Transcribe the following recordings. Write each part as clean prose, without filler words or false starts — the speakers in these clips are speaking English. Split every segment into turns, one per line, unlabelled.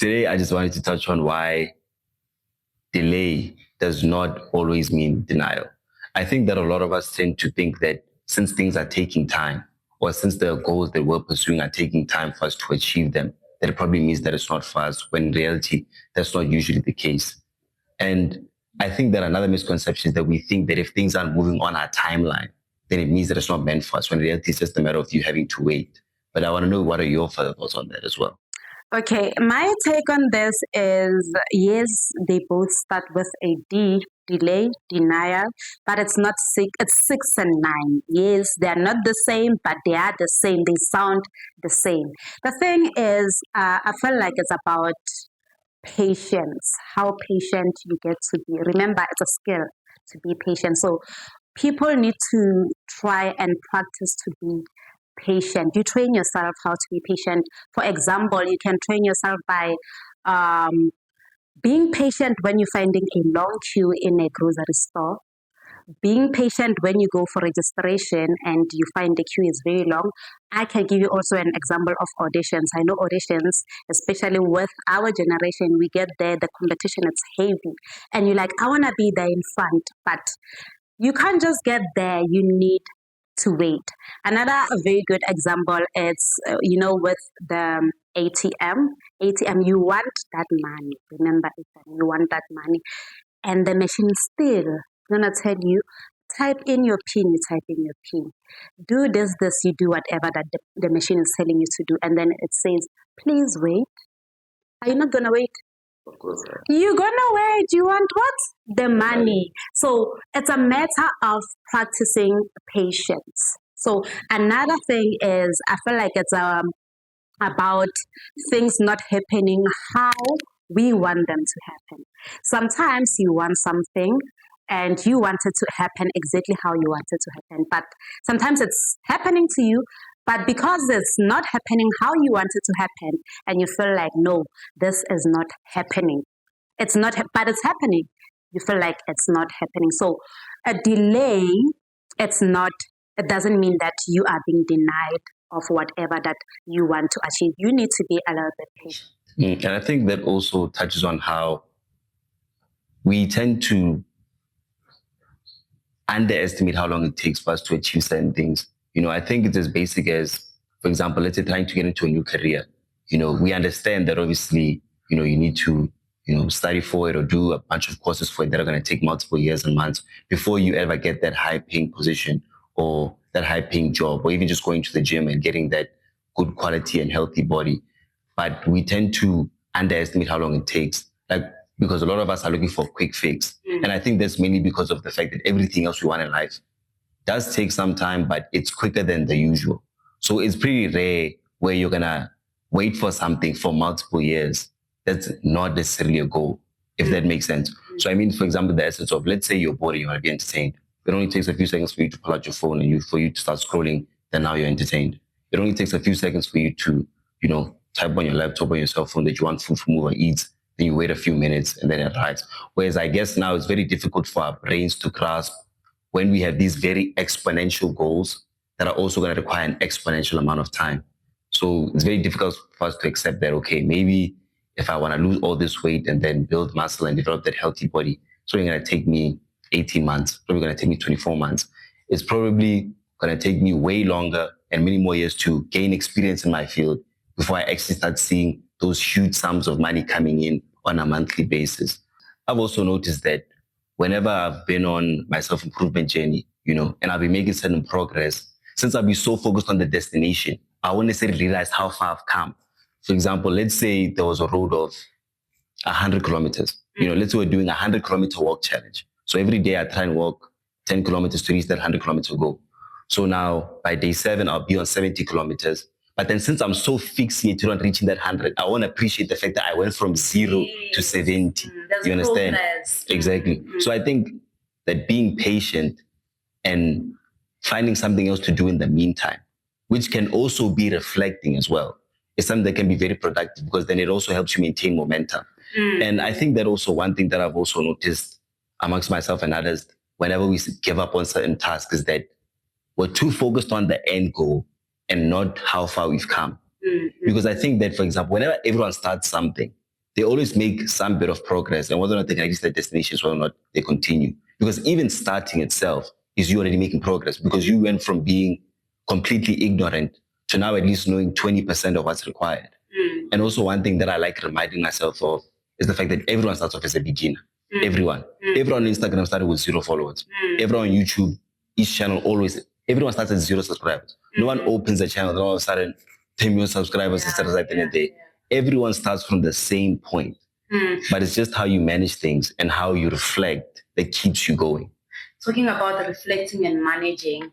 Today, I just wanted to touch on why delay does not always mean denial. I think that a lot of us tend to think that since things are taking time, or since the goals that we're pursuing are taking time for us to achieve them, that it probably means that it's not for us, when in reality, that's not usually the case. And I think that another misconception is that we think that if things aren't moving on our timeline, then it means that it's not meant for us, when in reality, it's just a matter of you having to wait. But I want to know, what are your further thoughts on that as well?
Okay, my take on this is yes, they both start with a D, delay, denial, but it's not six, it's 6 and 9. Yes, they are not the same, but they are the same. They sound the same. The thing is, I feel like it's about patience, how patient you get to be. Remember, it's a skill to be patient. So people need to try and practice to be patient. You train yourself how to be patient. For example, you can train yourself by um, being patient when you're finding a long queue in a grocery store, being patient when you go for registration and you find the queue is very long. I can give you also an example of auditions. I know auditions, especially with our generation, we get there, the competition is heavy, and you're like, I want to be there in front, but you can't just get there, you need to wait. Another very good example is, with the ATM, you want that money. Remember, you want that money, and the machine still gonna tell you, type in your pin, you type in your pin. Do this, you do whatever that the machine is telling you to do, and then it says, please wait. Are you not gonna wait?
Of course.
You're gonna wait. You want what? The money. So it's a matter of practicing patience. So another thing is, I feel like it's about things not happening how we want them to happen. Sometimes you want something and you want it to happen exactly how you want it to happen, but sometimes it's happening to you, but because it's not happening how you want it to happen, and you feel like, no, this is not happening. It's not, but it's happening. You feel like it's not happening. So a delay, it's not, it doesn't mean that you are being denied of whatever that you want to achieve. You need to be a little bit patient.
And I think that also touches on how we tend to underestimate how long it takes for us to achieve certain things. I think it's as basic as, for example, let's say trying to get into a new career. We understand that obviously, you need to, study for it or do a bunch of courses for it that are going to take multiple years and months before you ever get that high paying position or that high paying job, or even just going to the gym and getting that good quality and healthy body. But we tend to underestimate how long it takes. Like, because a lot of us are looking for a quick fix. And I think that's mainly because of the fact that everything else we want in life does take some time, but it's quicker than the usual. So it's pretty rare where you're going to wait for something for multiple years. That's not necessarily a goal, if that makes sense. So I mean, for example, the essence of, let's say you're bored and you want to be entertained. It only takes a few seconds for you to pull out your phone and for you to start scrolling, then now you're entertained. It only takes a few seconds for you to, type on your laptop or your cell phone that you want food from Uber Eats. Then you wait a few minutes and then it arrives. Whereas I guess now it's very difficult for our brains to grasp when we have these very exponential goals that are also going to require an exponential amount of time. So it's very difficult for us to accept that, okay, maybe if I want to lose all this weight and then build muscle and develop that healthy body, it's only going to take me 18 months, probably going to take me 24 months. It's probably going to take me way longer and many more years to gain experience in my field before I actually start seeing those huge sums of money coming in on a monthly basis. I've also noticed that whenever I've been on my self-improvement journey, and I've been making certain progress, since I've been so focused on the destination, I won't necessarily realize how far I've come. For example, let's say there was a road of 100 kilometers. Let's say we're doing a 100-kilometer walk challenge. So every day I try and walk 10 kilometers to reach that 100-kilometer goal. So now by day 7, I'll be on 70 kilometers. But then since I'm so fixated on reaching that 100, I want to appreciate the fact that I went from 0 to 70. You understand?
Progress.
Exactly. So I think that being patient and finding something else to do in the meantime, which can also be reflecting as well, is something that can be very productive, because then it also helps you maintain momentum. And I think that also one thing that I've also noticed amongst myself and others, whenever we give up on certain tasks, is that we're too focused on the end goal and not how far we've come. Because I think that, for example, whenever everyone starts something, they always make some bit of progress, and whether or not they can reach their destinations, whether or not they continue. Because even starting itself is you already making progress, because you went from being completely ignorant to now at least knowing 20% of what's required. And also one thing that I like reminding myself of is the fact that everyone starts off as a beginner. Everyone. Everyone on Instagram started with 0 followers. Everyone on YouTube, each channel always, everyone starts at 0 subscribers. No one opens a channel and all of a sudden 10 million subscribers instead of at the end of the day. Everyone starts from the same point. But it's just how you manage things and how you reflect that keeps you going.
Talking about reflecting and managing,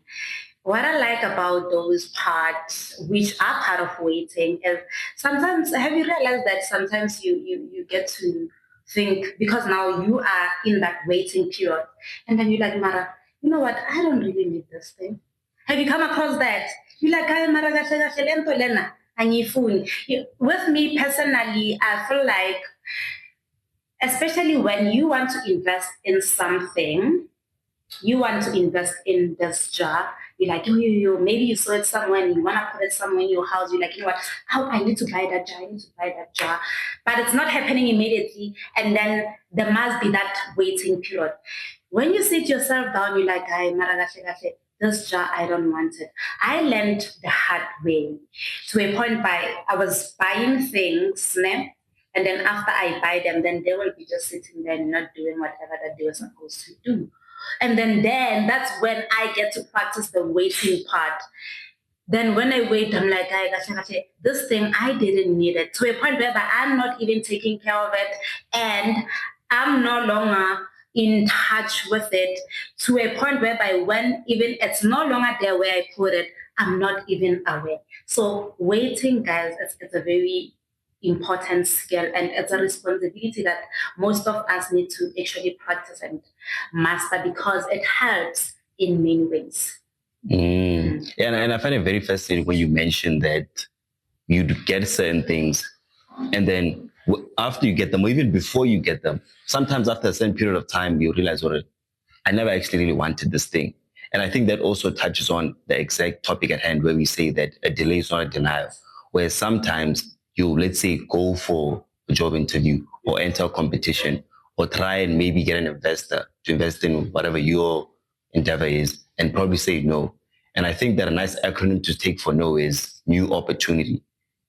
what I like about those parts, which are part of waiting, is sometimes, have you realized that sometimes you get to think, because now you are in that waiting period, and then you're like, Mara, you know what, I don't really need this thing. Have you come across that? You're like, Mara, with me personally, I feel like, especially when you want to invest in something, you want to invest in this jar. You're like, maybe you saw it somewhere and you want to put it somewhere in your house. You're like, you know what? I need to buy that jar. I need to buy that jar. But it's not happening immediately. And then there must be that waiting period. When you sit yourself down, you're like, this jar, I don't want it. I learned the hard way to a point by I was buying things, and then after I buy them, then they will be just sitting there not doing whatever that they were supposed to do. And then that's when I get to practice the waiting part. Then when I wait, I'm like, this thing, I didn't need it. To a point where I'm not even taking care of it, and I'm no longer in touch with it, to a point whereby when even it's no longer there where I put it, I'm not even aware. So waiting, guys, it's a very important skill, and it's a responsibility that most of us need to actually practice and master, because it helps in many ways.
Yeah, and I find it very fascinating when you mention that you get certain things, and then after you get them, or even before you get them, sometimes after a certain period of time, you realize, well, I never actually really wanted this thing. And I think that also touches on the exact topic at hand, where we say that a delay is not a denial, where sometimes you, let's say, go for a job interview or enter a competition or try and maybe get an investor to invest in whatever your endeavor is, and probably say no. And I think that a nice acronym to take for no is new opportunity,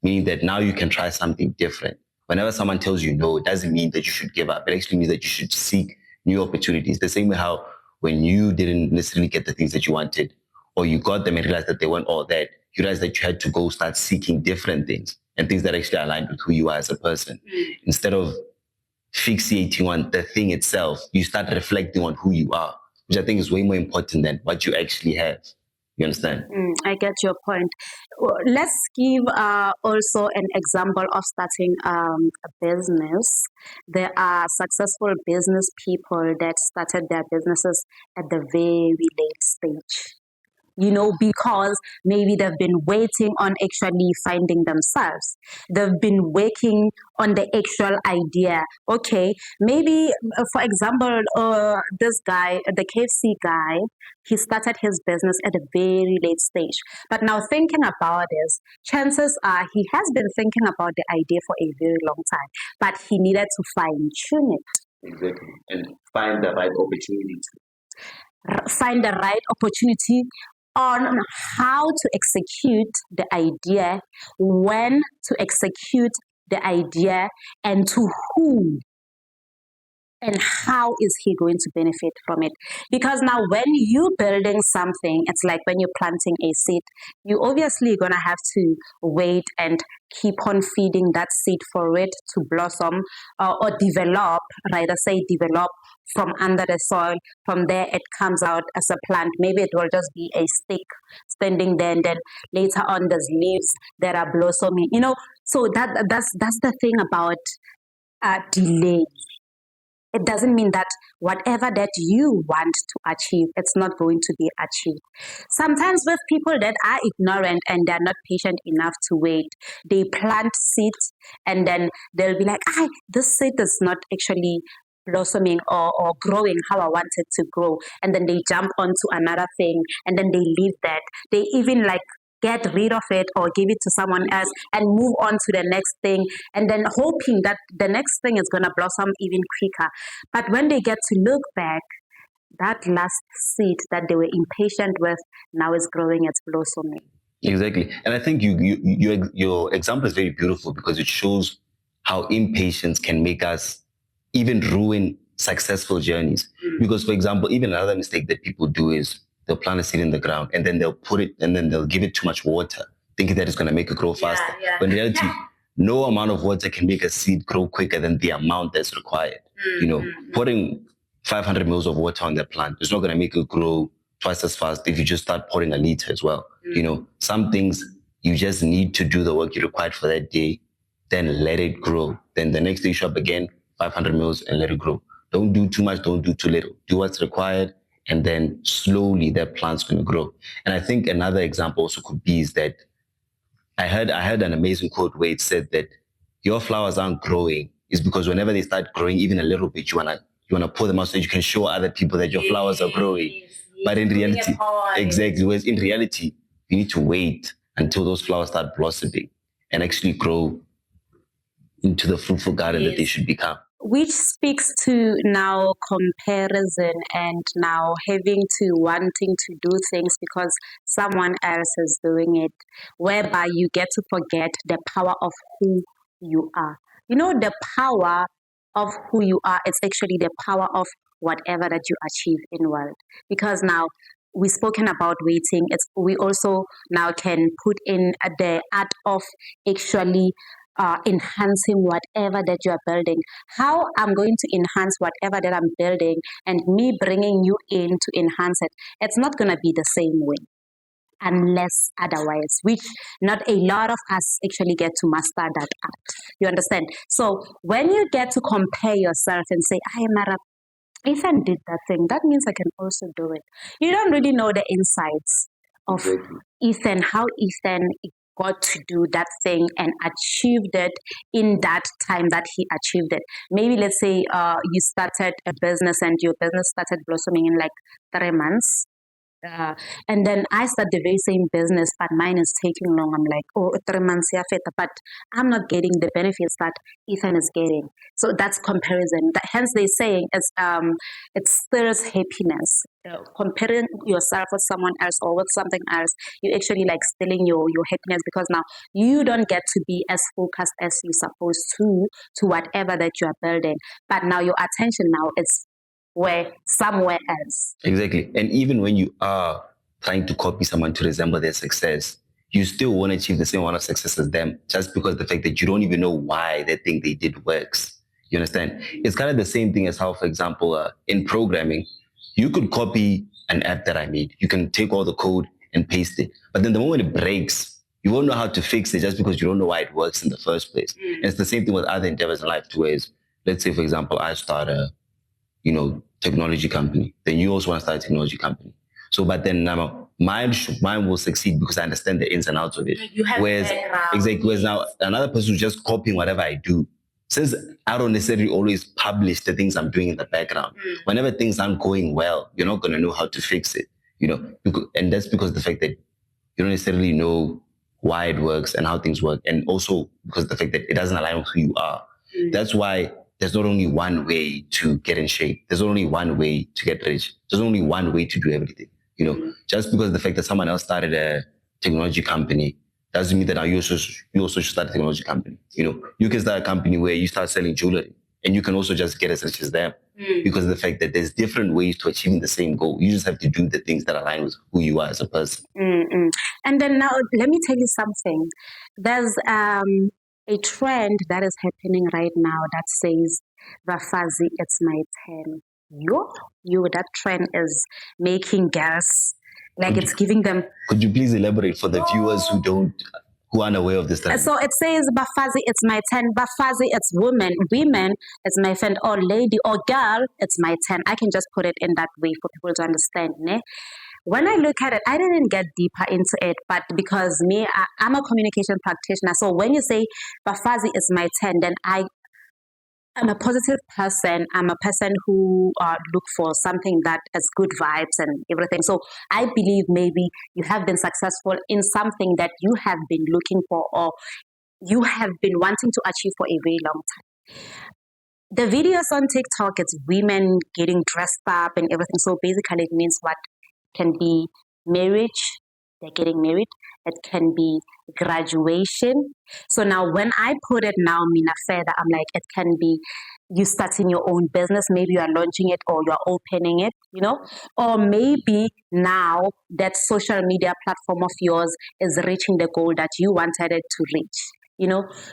meaning that now you can try something different. Whenever someone tells you no, it doesn't mean that you should give up. It actually means that you should seek new opportunities. The same way how when you didn't necessarily get the things that you wanted, or you got them and realized that they weren't all that, you realized that you had to go start seeking different things and things that actually aligned with who you are as a person. Instead of fixating on the thing itself, you start reflecting on who you are, which I think is way more important than what you actually have. You understand?
I get your point. Let's give also an example of starting a business. There are successful business people that started their businesses at the very late stage. Because maybe they've been waiting on actually finding themselves. They've been working on the actual idea. Okay, maybe, for example, this guy, the KFC guy, he started his business at a very late stage. But now thinking about this, chances are he has been thinking about the idea for a very long time, but he needed to fine tune it.
Exactly. And find the right opportunity.
Find the right opportunity on how to execute the idea, when to execute the idea, and to whom, and how is he going to benefit from it. Because now when you're building something, it's like when you're planting a seed, you obviously going to have to wait and keep on feeding that seed for it to blossom, or develop, rather say develop from under the soil. From there it comes out as a plant. Maybe it will just be a stick standing there, and then later on there's leaves that are blossoming. So that's the thing about delay. It doesn't mean that whatever that you want to achieve, it's not going to be achieved. Sometimes with people that are ignorant and they're not patient enough to wait, they plant seeds and then they'll be like, this seed is not actually blossoming or growing how I want it to grow. And then they jump onto another thing and then they leave that. They even get rid of it or give it to someone else and move on to the next thing, and then hoping that the next thing is going to blossom even quicker. But when they get to look back, that last seed that they were impatient with now is growing, it's blossoming.
Exactly. And I think your example is very beautiful because it shows how impatience can make us even ruin successful journeys. Because, for example, even another mistake that people do is they'll plant a seed in the ground and then they'll put it and then they'll give it too much water, thinking that it's going to make it grow faster. But in reality, no amount of water can make a seed grow quicker than the amount that's required. Putting 500 mils of water on that plant is not going to make it grow twice as fast if you just start pouring a liter as well. Some things you just need to do the work you required for that day, then let it grow. Then the next day you show up again, 500 mils and let it grow. Don't do too much, don't do too little. Do what's required, and then slowly that plant's going to grow. And I think another example also could be is that I heard an amazing quote where it said that your flowers aren't growing is because whenever they start growing even a little bit, you wanna pour them out so you can show other people that your flowers are growing. But in reality, exactly. Whereas in reality, you need to wait until those flowers start blossoming and actually grow into the fruitful garden that they should become.
Which speaks to now comparison and now having to wanting to do things because someone else is doing it, whereby you get to forget the power of who you are. The power of who you are, it's actually the power of whatever that you achieve in world. Because now we've spoken about waiting. We also now can put in the art of actually enhancing whatever that you are building. How I'm going to enhance whatever that I'm building and me bringing you in to enhance it, it's not going to be the same way unless otherwise, which not a lot of us actually get to master that art. You understand? So when you get to compare yourself and say, I am Arab, Ethan did that thing, that means I can also do it. You don't really know the insights of Ethan, how Ethan got to do that thing and achieved it in that time that he achieved it. Maybe let's say you started a business and your business started blossoming in like 3 months. And then I start the very same business, but mine is taking long. I'm like, 3 months, yeah, but I'm not getting the benefits that Ethan is getting. So that's comparison. Hence, they say it stirs happiness. Comparing yourself with someone else or with something else, you actually like stealing your happiness because now you don't get to be as focused as you're supposed to whatever that you are building. But now your attention now is somewhere else.
Exactly. And even when you are trying to copy someone to resemble their success, you still want to achieve the same amount of success as them just because the fact that you don't even know why they think they did works. You understand? It's kind of the same thing as how, for example, in programming, you could copy an app that I made. You can take all the code and paste it. But then the moment it breaks, you won't know how to fix it just because you don't know why it works in the first place. And it's the same thing with other endeavors in life too, is, let's say, for example, I start a technology company, then you also want to start a technology company. So, but then mine will succeed because I understand the ins and outs of it.
You have
whereas now another person who's just copying whatever I do, since I don't necessarily always publish the things I'm doing in the background, whenever things aren't going well, you're not going to know how to fix it, and that's because of the fact that you don't necessarily know why it works and how things work, and also because of the fact that it doesn't align with who you are. That's why there's not only one way to get in shape. There's only one way to get rich. There's only one way to do everything. Just because of the fact that someone else started a technology company doesn't mean that now you also should start a technology company. You can start a company where you start selling jewelry and you can also just get as rich as them because of the fact that there's different ways to achieving the same goal. You just have to do the things that align with who you are as a person.
And then now, let me tell you something. There's a trend that is happening right now that says, Vafazi, it's my turn. That trend is making girls, it's giving them...
Could you please elaborate for the viewers who are unaware of this trend?
So it says, Bafazi, it's my turn. Bafazi, it's women. Women, it's my friend. Or lady or girl, it's my turn. I can just put it in that way for people to understand. Ne? When I look at it, I didn't get deeper into it, but because I'm a communication practitioner. So when you say, Bafazi, it's my turn, then I'm a positive person. I'm a person who look for something that has good vibes and everything. So I believe maybe you have been successful in something that you have been looking for or you have been wanting to achieve for a very long time. The videos on TikTok, it's women getting dressed up and everything. So basically, it means what can be marriage. They're getting married. It can be graduation. So now, when I put it now, Mina further, I'm like, it can be you starting your own business. Maybe you are launching it or you are opening it, or maybe now that social media platform of yours is reaching the goal that you wanted it to reach.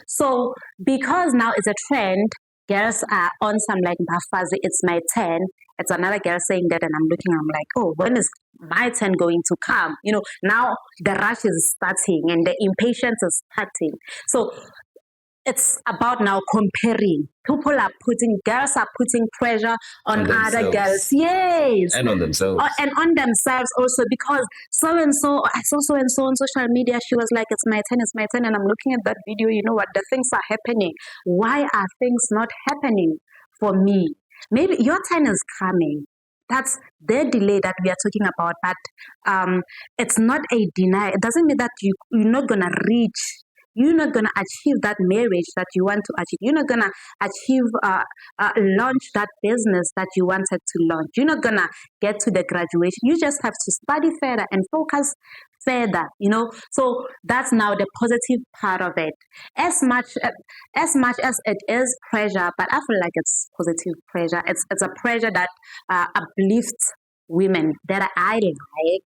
So because now it's a trend, girls are on some like Bafazi, it's my turn. It's another girl saying that, and I'm like, oh, when is my turn going to come? Now the rush is starting and the impatience is starting. So it's about now comparing. Girls are putting pressure on other girls. Yes.
And on themselves.
And on themselves also, because so and so, I saw so and so on social media. She was like, it's my turn. And I'm looking at that video. You know what? The things are happening. Why are things not happening for me? Maybe your turn is coming. That's the delay that we are talking about. But it's not a deny. It doesn't mean that you're not going to reach. You're not going to achieve that marriage that you want to achieve. You're not going to achieve, launch that business that you wanted to launch. You're not going to get to the graduation. You just have to study further and focus further, So that's now the positive part of it. As much as it is pressure, but I feel like it's positive pressure. It's a pressure that uplifts women that I like.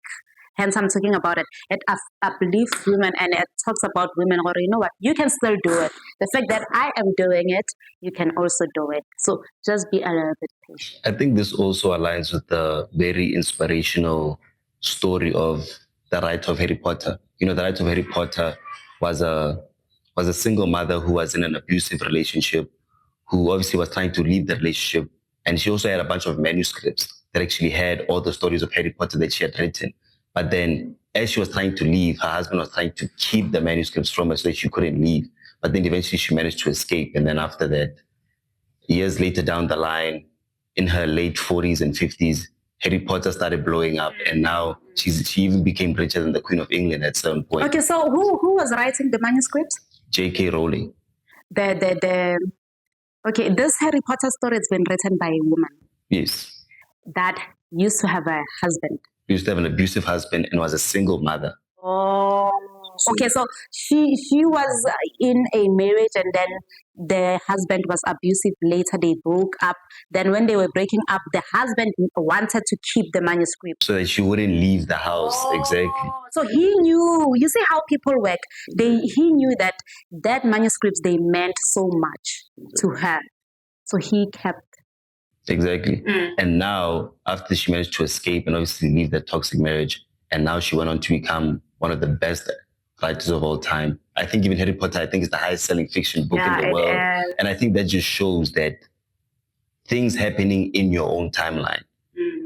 Hence, I'm talking about it. It uplifts women and it talks about women. Or you know what? You can still do it. The fact that I am doing it, you can also do it. So just be a little bit patient.
I think this also aligns with the very inspirational story of the writer of Harry Potter. The writer of Harry Potter was a single mother who was in an abusive relationship, who obviously was trying to leave the relationship. And she also had a bunch of manuscripts that actually had all the stories of Harry Potter that she had written. But then as she was trying to leave, her husband was trying to keep the manuscripts from her so that she couldn't leave. But then eventually she managed to escape. And then after that, years later down the line, in her late 40s and 50s, Harry Potter started blowing up. And now she even became richer than the Queen of England at some point.
Okay, so who was writing the manuscripts?
J.K. Rowling.
Okay, this Harry Potter story has been written by a woman.
Yes.
That used to have a husband.
Used to have an abusive husband and was a single mother.
Oh, okay. So she was in a marriage and then the husband was abusive. Later they broke up. Then when they were breaking up, the husband wanted to keep the manuscript.
So that she wouldn't leave the house. Exactly.
So he knew, you see how people work. He knew that manuscripts, they meant so much to her. So he kept.
Exactly. And now, after she managed to escape and obviously leave that toxic marriage, and now she went on to become one of the best writers of all time. I think even Harry Potter, I think, is the highest selling fiction book in the world. And I think that just shows that things happening in your own timeline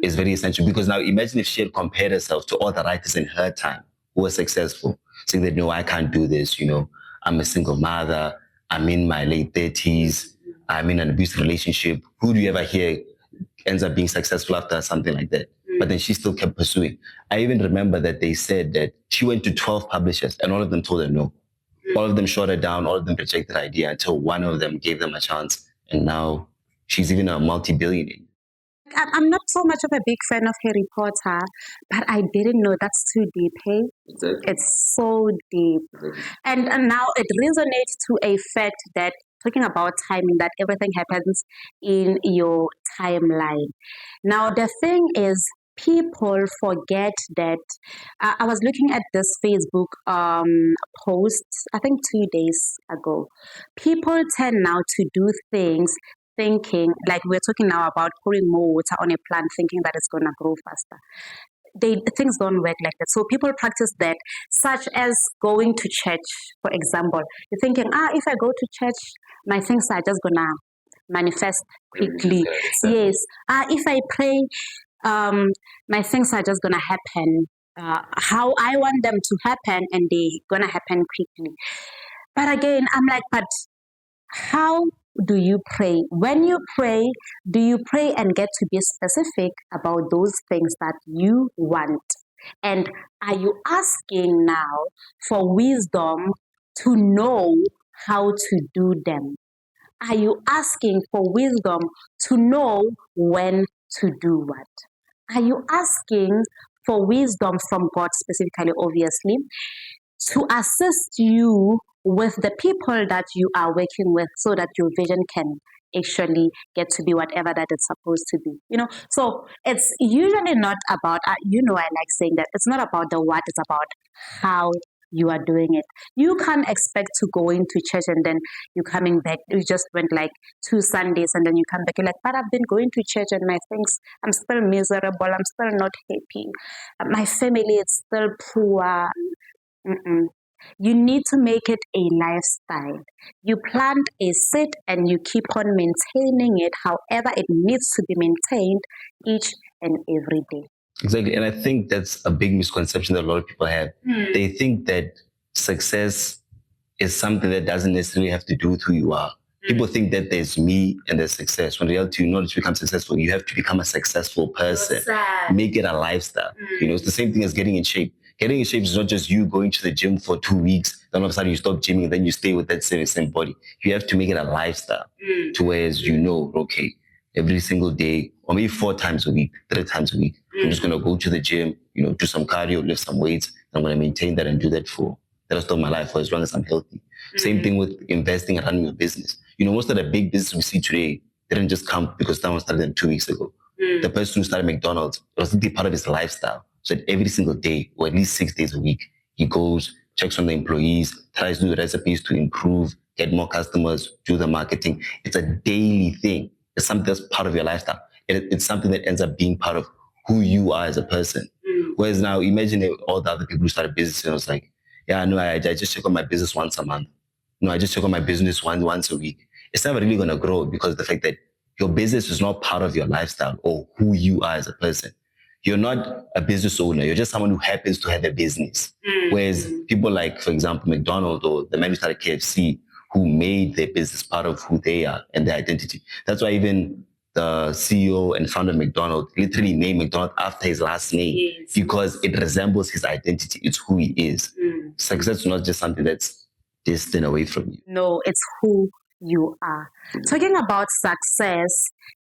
is very essential. Because now imagine if she had compared herself to all the writers in her time who were successful, saying that, no, I can't do this. I'm a single mother. I'm in my late 30s. I'm in an abusive relationship. Who do you ever hear ends up being successful after something like that? But then she still kept pursuing. I even remember that they said that she went to 12 publishers and all of them told her no. All of them shot her down. All of them rejected the idea until one of them gave them a chance. And now she's even a multi-billionaire.
I'm not so much of a big fan of Harry Potter, but I didn't know that's too deep, hey?
Exactly.
It's so deep. Exactly. And now it resonates to a fact that talking about timing, that everything happens in your timeline. Now, the thing is, people forget that. I was looking at this Facebook post, I think 2 days ago. People tend now to do things thinking, like we're talking now about pouring more water on a plant, thinking that it's going to grow faster. Things don't work like that. So people practice that, such as going to church, for example. You're thinking, if I go to church, my things are just going to manifest quickly. Yes. If I pray, my things are just going to happen how I want them to happen, and they're going to happen quickly. But again, I'm like, but how do you pray? When you pray, do you pray and get to be specific about those things that you want? And are you asking now for wisdom to know how to do them? Are you asking for wisdom to know when to do what? Are you asking for wisdom from God specifically, obviously, to assist you with the people that you are working with so that your vision can actually get to be whatever that it's supposed to be, so it's usually not about I like saying that it's not about the what, it's about how you are doing it. You can't expect to go into church and then you're coming back, you just went like 2 Sundays and then you come back, you're like, but I've been going to church and my things, I'm still miserable, I'm still not happy, my family is still poor. Mm-mm. You need to make it a lifestyle. You plant a seed and you keep on maintaining it however it needs to be maintained each and every day.
Exactly. And I think that's a big misconception that a lot of people have. They think that success is something that doesn't necessarily have to do with who you are. People think that there's me and there's success. When in reality, in order to become successful, you have to become a successful person. Make it a lifestyle. It's the same thing as getting in shape. Getting in shape is not just you going to the gym for 2 weeks, then all of a sudden you stop gymming, and then you stay with that same body. You have to make it a lifestyle to whereas okay, every single day, or maybe 4 times a week, 3 times a week, I'm just going to go to the gym, do some cardio, lift some weights. I'm going to maintain that and do that for the rest of my life for as long as I'm healthy. Same thing with investing and running a business. Most of the big businesses we see today didn't just come because someone started them 2 weeks ago. The person who started McDonald's, it was really part of his lifestyle. So that every single day, or at least 6 days a week, he goes, checks on the employees, tries to do recipes to improve, get more customers, do the marketing. It's a daily thing. It's something that's part of your lifestyle. It's something that ends up being part of who you are as a person. Whereas now, imagine all the other people who started business and it's like, yeah, no, I just check on my business once a month. No, I just check on my business once a week. It's never really going to grow because of the fact that your business is not part of your lifestyle or who you are as a person. You're not a business owner. You're just someone who happens to have a business. Whereas people like, for example, McDonald's or the man who started KFC, who made their business part of who they are and their identity. That's why even the CEO and founder of McDonald's literally named McDonald's after his last name because it resembles his identity. It's who he is. Success is not just something that's distant away from you.
No, it's who you are. Talking about success,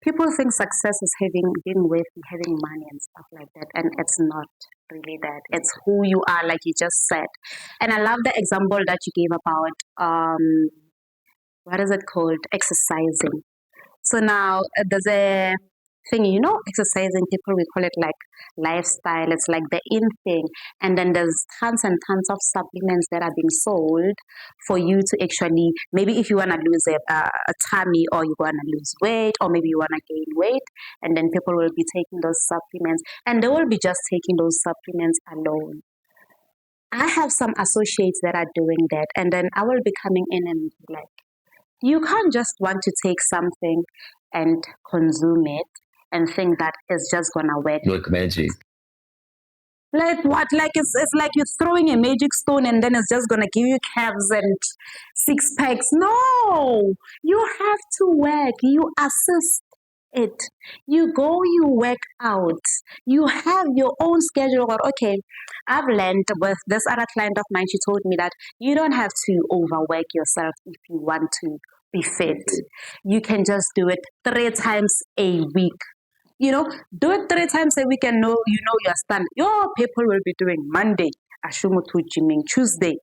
people think success is being wealthy, having money and stuff like that, and it's not really that. It's who you are, like you just said. And I love the example that you gave about what is it called? Exercising. So now there's a thing, exercising, people, we call it like lifestyle. It's like the in thing. And then there's tons and tons of supplements that are being sold for you to actually, maybe if you want to lose a tummy or you want to lose weight or maybe you want to gain weight, and then people will be taking those supplements and they will be just taking those supplements alone. I have some associates that are doing that, and then I will be coming in and be like, you can't just want to take something and consume it and think that it's just gonna work.
Like magic.
Like what? Like it's like you're throwing a magic stone and then it's just gonna give you calves and 6 packs. No, you have to work. You assist it. You go, you work out. You have your own schedule. Or okay, I've learned with this other client of mine. She told me that you don't have to overwork yourself if you want to be fit. You can just do it 3 times a week. Do it 3 times a week and your stand. Your people will be doing Monday, Ashumutu gymming, Tuesday,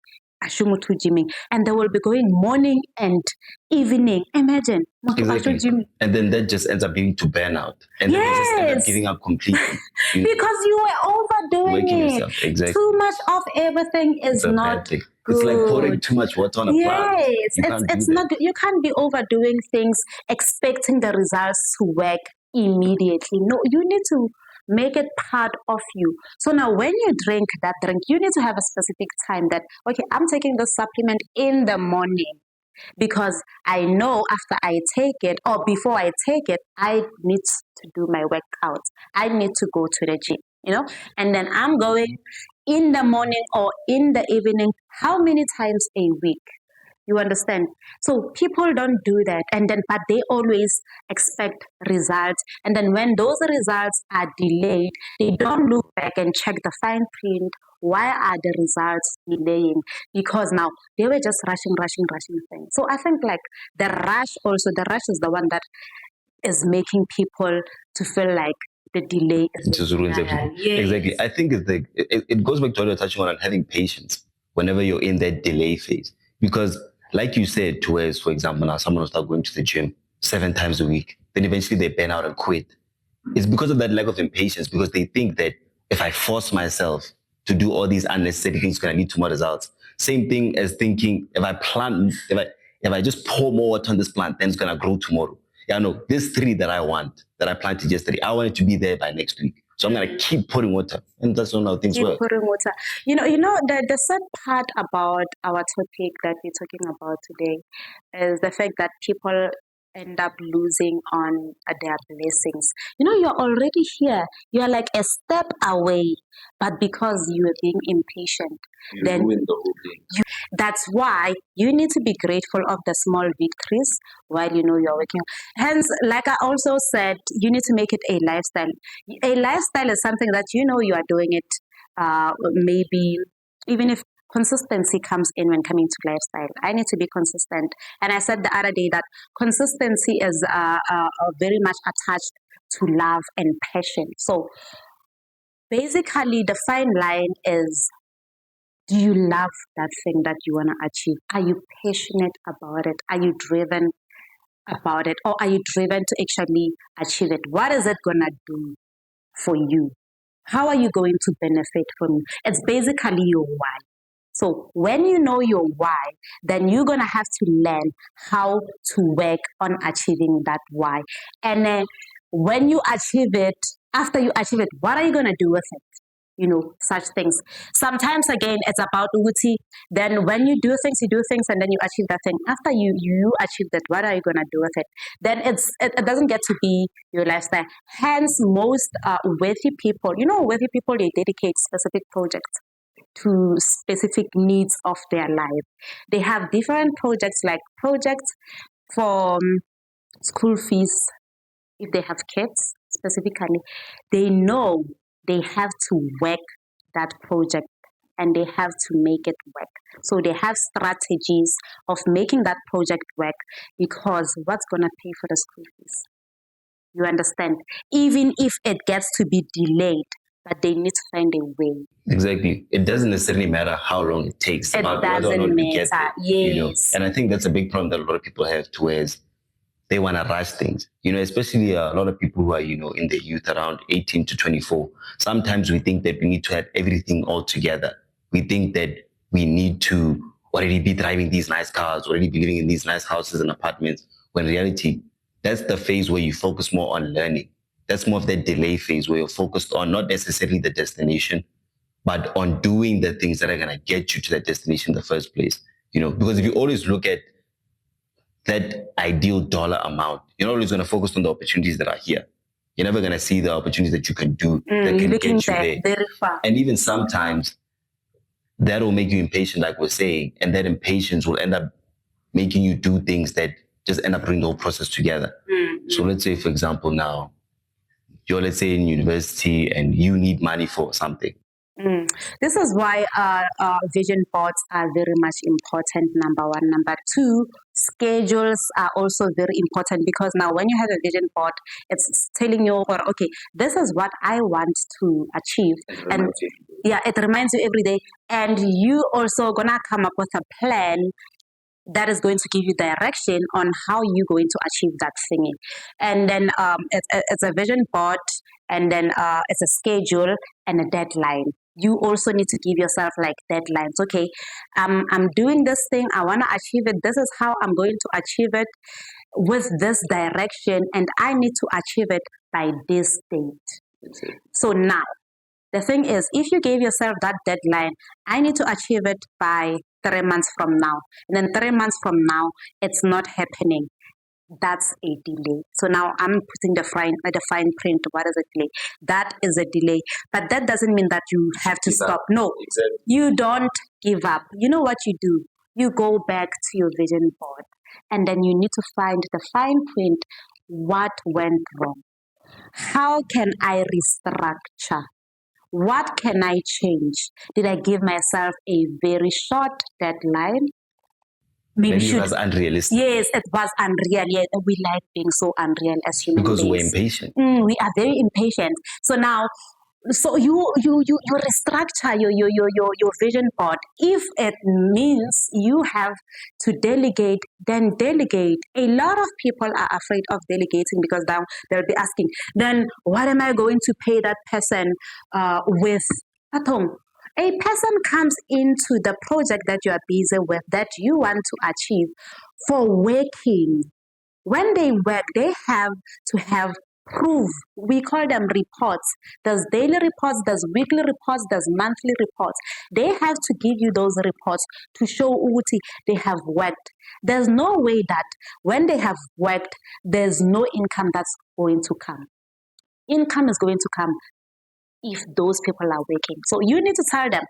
Ashumutu gymming, and they will be going morning and evening. Imagine.
Exactly. And then that just ends up being to burnout. And then they just end up giving up completely.
Because you were overdoing it. Yourself.
Exactly.
Too much of everything is not good.
It's like pouring too much water on a plant.
Yes, it's not good. You can't be overdoing things expecting the results to work immediately. No, you need to make it part of you. So now when you drink that drink, you need to have a specific time that, okay, I'm taking the supplement in the morning because I know after I take it or before I take it, I need to do my workout. I need to go to the gym, and then I'm going in the morning or in the evening, how many times a week? You understand? So people don't do that, and then but they always expect results. And then when those results are delayed, they don't look back and check the fine print. Why are the results delaying? Because now they were just rushing things. So I think like the rush is the one that is making people to feel like the delay is
It just ruins everything.
Yes.
Exactly. I think it's like it goes back to what you're touching on having patience whenever you're in that delay phase. Because like you said, towards, for example, now someone will start going to the gym 7 times a week, then eventually they burn out and quit. It's because of that lack of impatience, because they think that if I force myself to do all these unnecessary things, it's going to lead to more results. Same thing as thinking if I just pour more water on this plant, then it's going to grow tomorrow. Yeah, no, this tree that I planted yesterday, I want it to be there by next week. So I'm going to keep pouring water. And that's not how things work.
Pouring water. The sad part about our topic that we're talking about today is the fact that people end up losing on their blessings. You're already here. You're like a step away, but because you're being impatient, then
ruin the whole thing.
That's why you need to be grateful of the small victories while you're working. Hence, like I also said, you need to make it a lifestyle. A lifestyle is something that you are doing it. Maybe even if consistency comes in when coming to lifestyle, I need to be consistent. And I said the other day that consistency is very much attached to love and passion. So basically, the fine line is, do you love that thing that you want to achieve? Are you passionate about it? Are you driven about it? Or are you driven to actually achieve it? What is it going to do for you? How are you going to benefit from it? It's basically your why. So when you know your why, then you're going to have to learn how to work on achieving that why. And then when you achieve it, after you achieve it, what are you going to do with it? Such things. Sometimes again, it's about Uti. Then when you do things, and then you achieve that thing. After you achieve that, what are you gonna do with it? Then it doesn't get to be your lifestyle. Hence, most wealthy people, they dedicate specific projects to specific needs of their life. They have different projects, like projects for school fees. If they have kids specifically, they know they have to work that project and they have to make it work. So they have strategies of making that project work, because what's going to pay for the school fees? You understand? Even if it gets to be delayed, but they need to find a way.
Exactly. It doesn't necessarily matter how long it takes.
It doesn't matter. Yes.
And I think that's a big problem that a lot of people have, towards they want to rush things, especially a lot of people who are, in the youth around 18 to 24. Sometimes we think that we need to have everything all together. We think that we need to already be driving these nice cars, already be living in these nice houses and apartments, when in reality, that's the phase where you focus more on learning. That's more of that delay phase where you're focused on not necessarily the destination, but on doing the things that are going to get you to that destination in the first place. Because if you always look at that ideal dollar amount, you're always going to focus on the opportunities that are here. You're never going to see the opportunities that you can do that can get you there.
Very far.
And even sometimes that will make you impatient, like we're saying, and that impatience will end up making you do things that just end up bringing the whole process together. Mm-hmm. So let's say, for example, now you're, let's say, in university and you need money for something.
This is why vision boards are very much important, number one. Number two, schedules are also very important, because now when you have a vision board, it's telling you, okay, this is what I want to achieve. And it reminds you every day. And you also gonna come up with a plan that is going to give you direction on how you're going to achieve that thingy. And then it's a vision board, and then it's a schedule and a deadline. You also need to give yourself like deadlines. Okay, I'm doing this thing. I want to achieve it. This is how I'm going to achieve it, with this direction, and I need to achieve it by this date. So now, the thing is, if you gave yourself that deadline, I need to achieve it by 3 months from now. And then 3 months from now, it's not happening. That's a delay. So now I'm putting the fine print. What is a delay? That is a delay. But that doesn't mean that you have to stop. No, exactly. You don't give up. You know what you do? you go back to your vision board, and then you need to find the fine print. What went wrong? How can I restructure? What can I change? Did I give myself a very short deadline?
Maybe it was unrealistic.
Yes, it was unreal. Yeah, we like being so unreal as human
Because
beings.
we're impatient.
We are very impatient. So now, you restructure your vision board. If it means you have to delegate, then delegate. A lot of people are afraid of delegating because now they'll be asking, then what am I going to pay that person with? Patong, a person comes into the project that you are busy with, that you want to achieve, for working. When they work, they have to have proof. We call them reports. There's daily reports, there's weekly reports, there's monthly reports. They have to give you those reports to show Uti they have worked. There's no way that when they have worked, there's no income that's going to come. Income is going to come if those people are working. So you need to tell them,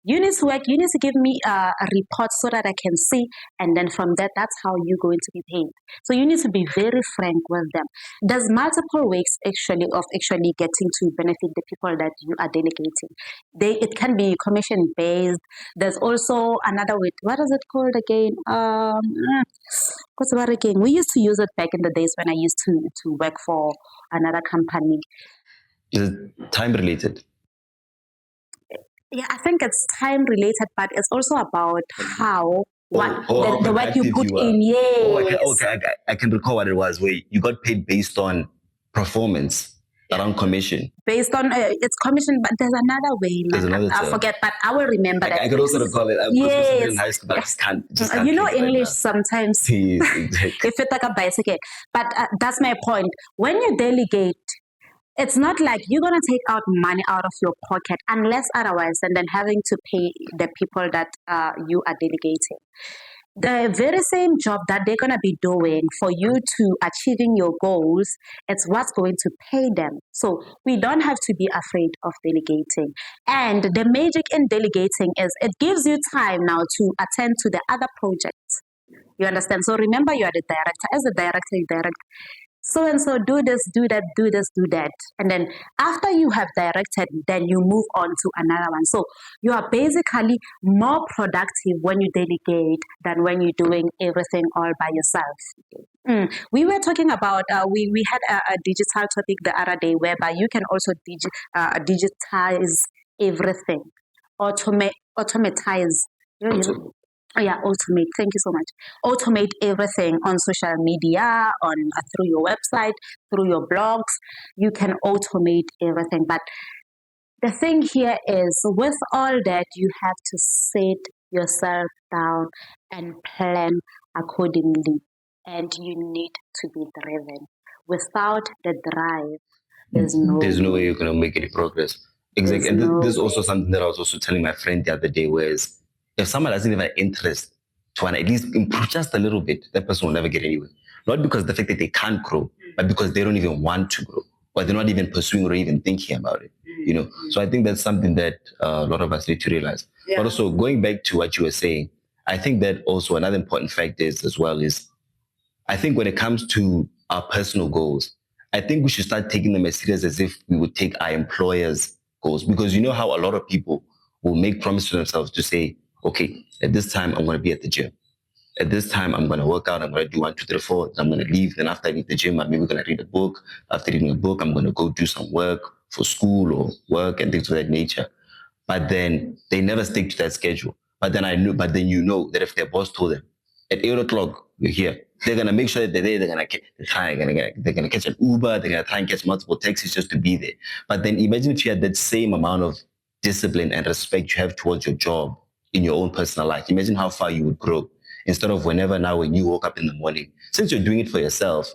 you need to work, you need to give me a report so that I can see, and then from that, that's how you're going to be paid. So you need to be very frank with them. There's multiple ways of getting to benefit the people that you are delegating. It can be commission based. There's also another way. What is it called again? What's about again? We used to use it back in the days when I used to work for another company.
Is it time related?
Yeah, I think it's time related, but it's also about how the work you put in. Yes.
I can recall what it was, where you got paid based on performance around commission.
Based on it's commission, but there's another way.
There's another
I
term.
Forget, but I will remember that.
I could also recall it.
Yes.
In high school, but I just can't
you know
think
English
right
sometimes.
Yes, exactly.
If it's like a bicycle, but that's my point. When you delegate, it's not like you're going to take out money out of your pocket unless otherwise, and then having to pay the people that you are delegating. The very same job that they're going to be doing for you to achieving your goals, it's what's going to pay them. So we don't have to be afraid of delegating. And the magic in delegating is it gives you time now to attend to the other projects. You understand? So remember, you are the director. As a director, you direct so and so, do this, do that, do this, do that. And then after you have directed, then you move on to another one. So you are basically more productive when you delegate than when you're doing everything all by yourself. We were talking about, we had a digital topic the other day whereby you can also digitize everything, automatize. Automate. Thank you so much. Automate everything on social media, through your website, through your blogs. You can automate everything. But the thing here is, with all that, you have to sit yourself down and plan accordingly. And you need to be driven. Without the drive, there's no
way you're going to make any progress. Exactly. And this is also something that I was also telling my friend the other day, whereas if someone doesn't have an interest to at least improve just a little bit, that person will never get anywhere. Not because of the fact that they can't grow, but because they don't even want to grow, or they're not even pursuing or even thinking about it. So I think that's something that a lot of us need to realize. Yeah. But also, going back to what you were saying, I think that also another important fact is I think when it comes to our personal goals, I think we should start taking them as serious as if we would take our employers' goals. Because you know how a lot of people will make promises to themselves to say, okay, at this time, I'm going to be at the gym. At this time, I'm going to work out. I'm going to do 1, 2, 3, 4. I'm going to leave. Then after I leave the gym, I'm maybe going to read a book. After reading a book, I'm going to go do some work for school or work and things of that nature. But then they never stick to that schedule. But then you know that if their boss told them, at 8 o'clock, you're here, they're going to make sure that they're going to catch an Uber. They're going to try and catch multiple taxis just to be there. But then imagine if you had that same amount of discipline and respect you have towards your job in your own personal life. Imagine how far you would grow, instead of when you woke up in the morning. Since you're doing it for yourself,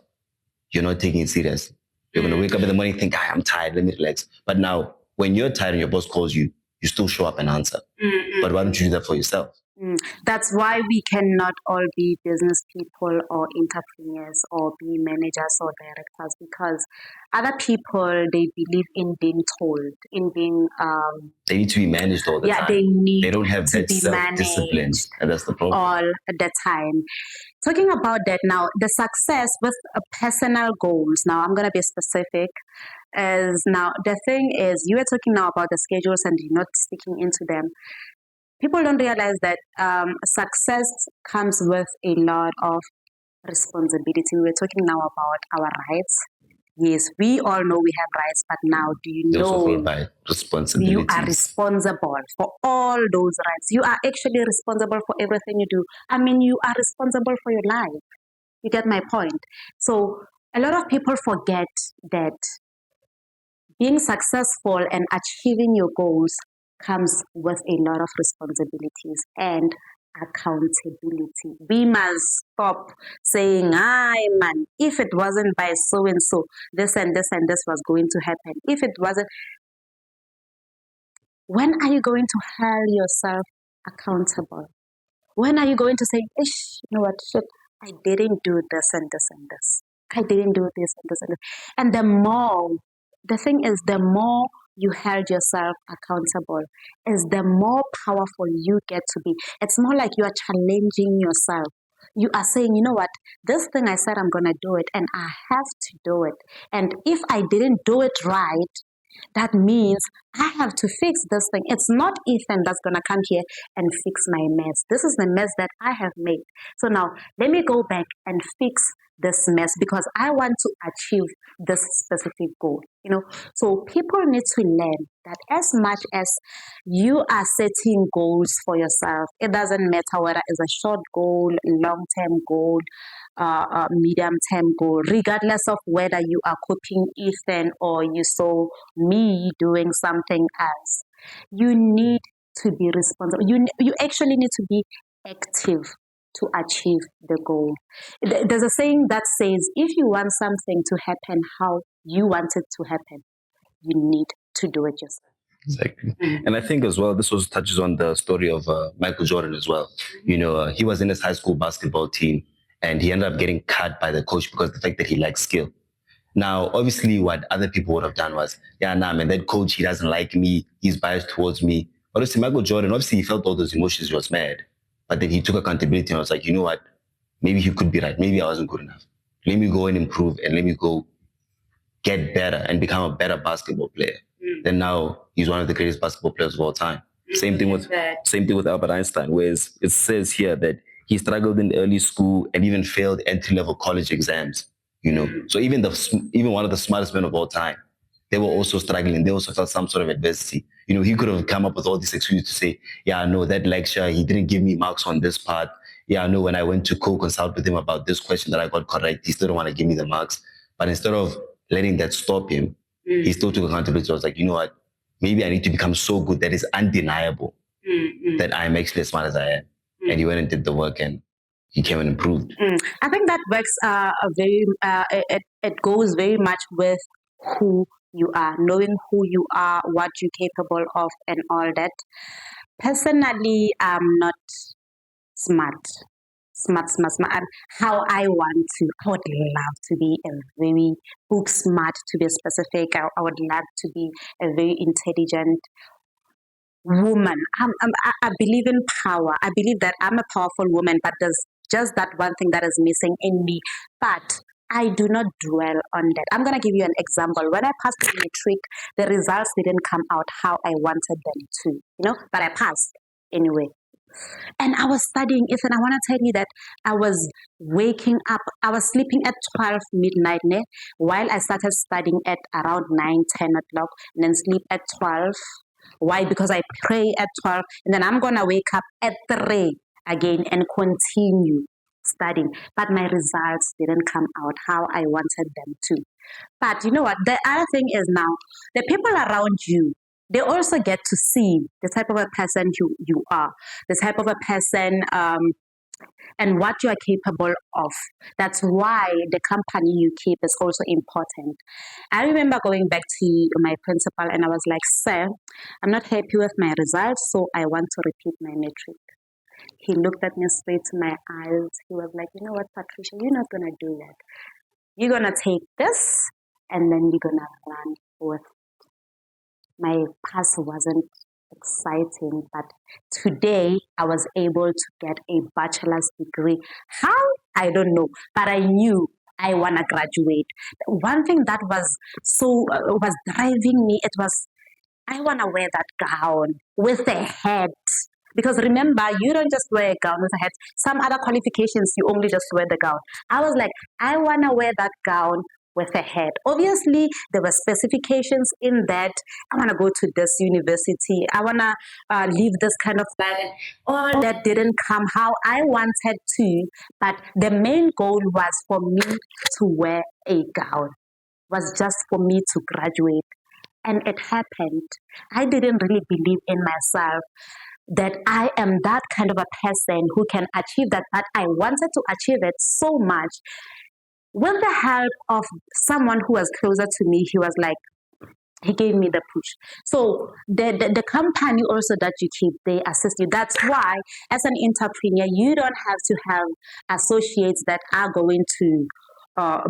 you're not taking it serious. You're going to wake up in the morning and think, I'm tired, let me relax. But now, when you're tired and your boss calls you, you still show up and answer. But why don't you do that for yourself?
That's why we cannot all be business people or entrepreneurs or be managers or directors, because other people, they believe in being told, in being
They need to be managed all the
yeah,
time.
they need
They don't have
to
that
be
self-discipline,
managed
and that's the problem.
all the time. Talking about that now, the success with personal goals. Now, I'm going to be specific. As now, the thing is, you were talking now about the schedules and you're not sticking into them. People don't realize that success comes with a lot of responsibility. We were talking now about our rights. Yes, we all know we have rights, but now do you
They also
know
followed by
you are
responsibilities.
responsible for all those rights? You are actually responsible for everything you do. I mean, you are responsible for your life. You get my point? So, a lot of people forget that being successful and achieving your goals comes with a lot of responsibilities and accountability. We must stop saying, "Ay, man, if it wasn't by so and so, this and this and this was going to happen. If it wasn't," when are you going to hold yourself accountable? When are you going to say, Ish, you know what, shit, I didn't do this and this and this. I didn't do this and this and this. And the thing is, the more you held yourself accountable, is the more powerful you get to be. It's more like you are challenging yourself. You are saying, you know what, this thing I said I'm going to do it, and I have to do it. And if I didn't do it right, that means I have to fix this thing. It's not Ethan that's going to come here and fix my mess. This is the mess that I have made. So now let me go back and fix this mess because I want to achieve this specific goal. So people need to learn that as much as you are setting goals for yourself, it doesn't matter whether it's a short goal, long term goal, medium term goal, regardless of whether you are copying Ethan or you saw me doing something else. You need to be responsible. You actually need to be active to achieve the goal. There's a saying that says, if you want something to happen how you want it to happen, you need to do it yourself.
Exactly. And I think as well, this also touches on the story of Michael Jordan as well. He was in his high school basketball team and he ended up getting cut by the coach because of the fact that he lacked skill. Now, obviously, what other people would have done was, yeah, nah, man, that coach, he doesn't like me. He's biased towards me. Obviously, Michael Jordan, obviously, he felt all those emotions. He was mad. But then he took accountability and was like, you know what? Maybe he could be right. Maybe I wasn't good enough. Let me go and improve and let me go get better and become a better basketball player. Then now he's one of the greatest basketball players of all time. Same thing with Albert Einstein, where it says here that he struggled in early school and even failed entry level college exams. So even one of the smartest men of all time, they were also struggling. They also felt some sort of adversity. He could have come up with all these excuses to say, yeah, no, that lecture, he didn't give me marks on this part. Yeah, no, when I went to co-consult with him about this question that I got correct, he still don't want to give me the marks. But instead of letting that stop him, he still took accountability. I was like, you know what? Maybe I need to become so good that it's undeniable that I'm actually as smart as I am. And he went and did the work and he came and improved.
I think that works it goes very much with who you are, knowing who you are, what you're capable of, and all that. Personally, I'm not smart. Smart. And how I would love to be a very book smart, to be specific. I would love to be a very intelligent woman. I believe in power. I believe that I'm a powerful woman, but there's just that one thing that is missing in me. But I do not dwell on that. I'm going to give you an example. When I passed my matric, the results didn't come out how I wanted them to, but I passed anyway. And I was studying it, and I want to tell you that I was waking up, I was sleeping at 12 midnight, while I started studying at around 9, 10 o'clock, and then sleep at 12. Why? Because I pray at 12, and then I'm going to wake up at 3 again and continue studying. But my results didn't come out how I wanted them to. But you know what? The other thing is now, the people around you, they also get to see the type of a person you are, the type of a person and what you are capable of. That's why the company you keep is also important. I remember going back to my principal and I was like, sir, I'm not happy with my results, so I want to repeat my matric. He looked at me straight to my eyes. He was like, you know what, Patricia, you're not going to do that. You're going to take this and then you're going to run with. My past wasn't exciting, but today I was able to get a bachelor's degree. How? I don't know, but I knew I want to graduate. One thing that was driving me, it was I want to wear that gown with a hat. Because remember, you don't just wear a gown with a hat. Some other qualifications, you only just wear the gown. I was like, I want to wear that gown with a hat. Obviously, there were specifications in that. I want to go to this university. I want to live this kind of life. All that didn't come how I wanted to. But the main goal was for me to wear a gown, was just for me to graduate. And it happened. I didn't really believe in myself that I am that kind of a person who can achieve that, but I wanted to achieve it so much. With the help of someone who was closer to me, he gave me the push. So the company also that you keep, they assist you. That's why as an entrepreneur, you don't have to have associates that are going to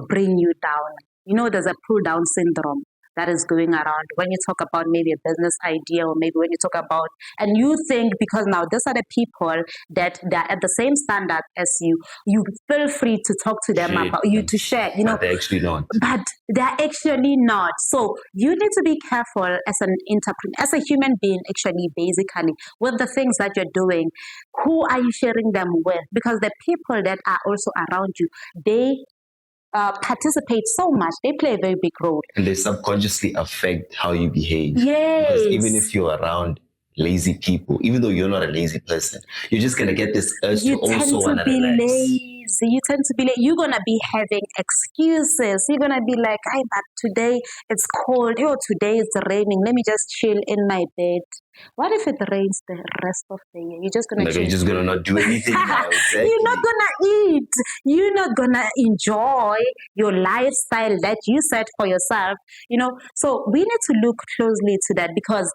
bring you down. You know, there's a pull down syndrome that is going around when you talk about maybe a business idea, or maybe when you talk about, and you think because now these are the people that they're at the same standard as you feel free to talk to them
Share.
about you to share, you know,
But they're actually not.
but they're actually not. So you need to be careful as an entrepreneur, as a human being, actually, basically, with the things that you're doing. Who are you sharing them with? Because the people that are also around you, they participate so much. They play a very big role.
And they subconsciously affect how you behave.
Yes.
Because even if you're around lazy people, even though you're not a lazy person, you're just going to get this urge
You
to
tend
also
to
want to
be
relax.
lazy. You tend to be you're gonna be having excuses. You're gonna be like, "Hey, but today it's cold. Oh, today it's raining. Let me just chill in my bed." What if it rains the rest of the year? You're just gonna
Like,
chill.
you're just going to not do anything now. Exactly.
You're not gonna eat. You're not gonna enjoy your lifestyle that you set for yourself. You know, so we need to look closely to that, because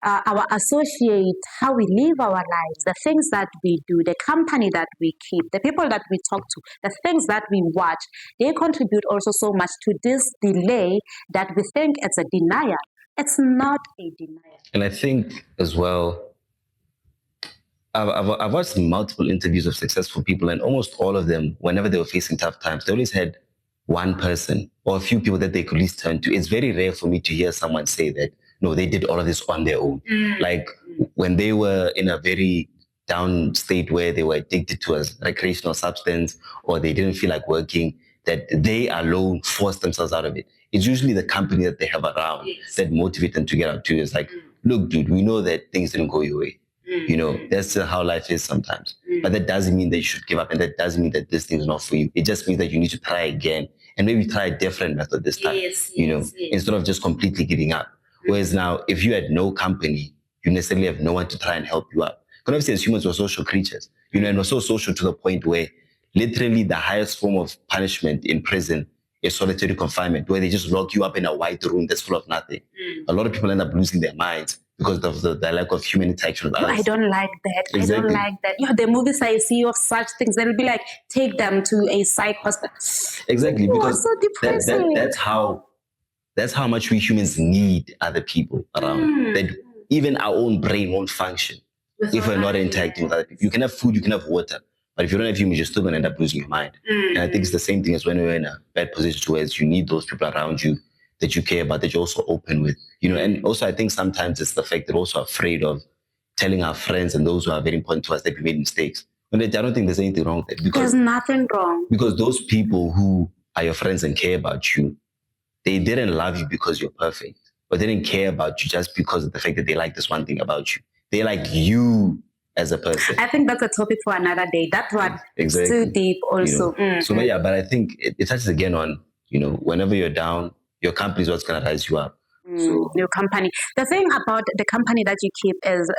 our associate, how we live our lives, the things that we do, the company that we keep, the people that we talk to, the things that we watch, they contribute also so much to this delay that we think it's a denial. It's not a denial.
And I think as well, I've watched multiple interviews of successful people, and almost all of them, whenever they were facing tough times, they always had one person or a few people that they could at least turn to. It's very rare for me to hear someone say that, no, they did all of this on their own. Like when they were in a very down state where they were addicted to a recreational substance, or they didn't feel like working, that they alone forced themselves out of it. It's usually the company that they have around that motivate them to get out too. It's like, look, dude, we know that things didn't go your way. You know, that's how life is sometimes. But that doesn't mean that you should give up, and that doesn't mean that this thing is not for you. It just means that you need to try again, and maybe try a different method this time, instead of just completely giving up. Whereas now, if you had no company, you necessarily have no one to try and help you out. Because obviously as humans, we're social creatures, and we're so social to the point where literally the highest form of punishment in prison is solitary confinement, where they just lock you up in a white room that's full of nothing. A lot of people end up losing their minds because of the lack of human interaction with others.
I don't like that.
Exactly.
I don't like that. The movies I see of such things, they'll be like, take them to a psych hospital.
Exactly, because
so depressing.
that's how much we humans need other people around. That even our own brain won't function if we're not interacting with other people. You can have food, you can have water, but if you don't have humans, you're still going to end up losing your mind. And I think it's the same thing as when we're in a bad position, where you need those people around you that you care about, that you're also open with. And also I think sometimes it's the fact that we're also afraid of telling our friends and those who are very important to us that we made mistakes. When I don't think there's anything wrong with that.
There's nothing wrong.
Because those people who are your friends and care about you, they didn't love you because you're perfect, but they didn't care about you just because of the fact that they like this one thing about you. They like you as a person.
I think that's a topic for another day. That one is too deep also.
So but I think it touches again on, whenever you're down, your company is what's going to rise you up. So,
your company. The thing about the company that you keep is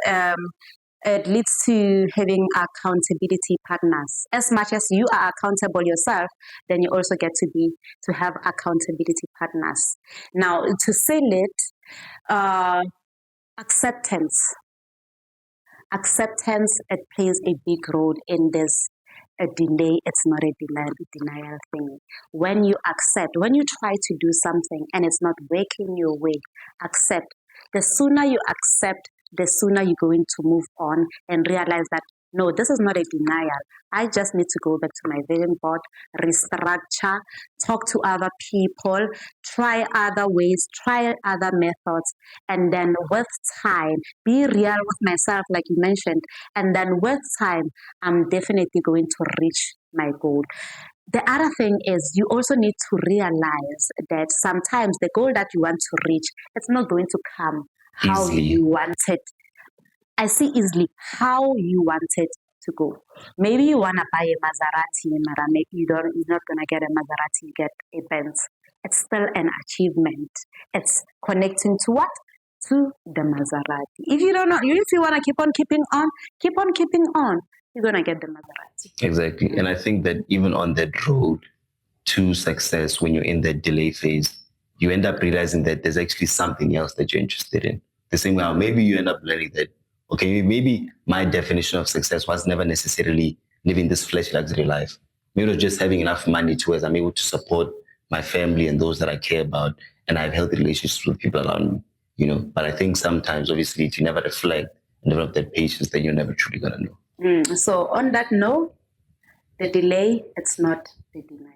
it leads to having accountability partners. As much as you are accountable yourself, then you also get to have accountability partners. Now, to seal it, acceptance. acceptance, it plays a big role in this. A delay, it's not a denial thing. When you accept, when you try to do something and it's not working your way, accept. The sooner you accept, the sooner you're going to move on and realize that no, this is not a denial. I just need to go back to my vision board, restructure, talk to other people, try other ways, try other methods, and then with time, be real with myself, like you mentioned, and then with time, I'm definitely going to reach my goal. The other thing is you also need to realize that sometimes the goal that you want to reach, it's not going to come how
Easily.
you want it. I see easily how you want it to go. Maybe you want to buy a Maserati, Mara. Maybe you're not going to get a Maserati, you get a Benz. It's still an achievement. It's connecting to what? To the Maserati. If you don't know, if you want to keep on keeping on, you're going to get the Maserati.
Exactly. And I think that even on that road to success, when you're in that delay phase, you end up realizing that there's actually something else that you're interested in. The same way, how maybe you end up learning that, okay, maybe my definition of success was never necessarily living this flesh luxury life. Maybe it was just having enough money to where I'm able to support my family and those that I care about, and I have healthy relationships with people around me, But I think sometimes, obviously, if you never reflect and develop that patience, then you're never truly going to know.
So on that note, the delay, it's not the denial.